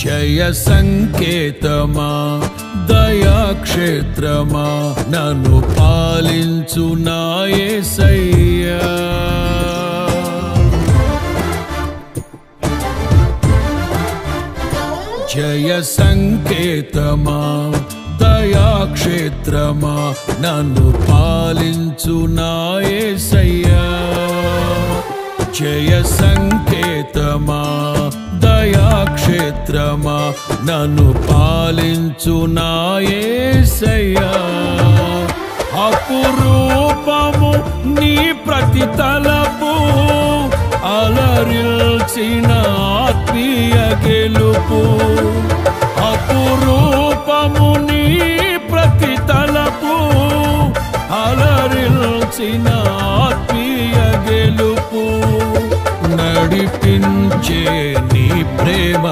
జయ సంకేతమా దయాక్షేత్రమా నన్ను పాలించు నా యేసయ్యా. జయ సంకేతమా దయాక్షేత్రమా నన్ను పాలించు నా యేసయ్యా. జయ సంకేతమా దయాక్షేత్రమా నన్ను పాలించు నా యేసయ్యా. అపురూపము నీ ప్రతి తలపు అలరిల్చిన ఆత్మీయ గెలుపు. అపురూపము నీ ప్రతి తలపు అలరిల్చిన ఆత్మీయ గెలుపు. నడిపించే నీ ప్రేమ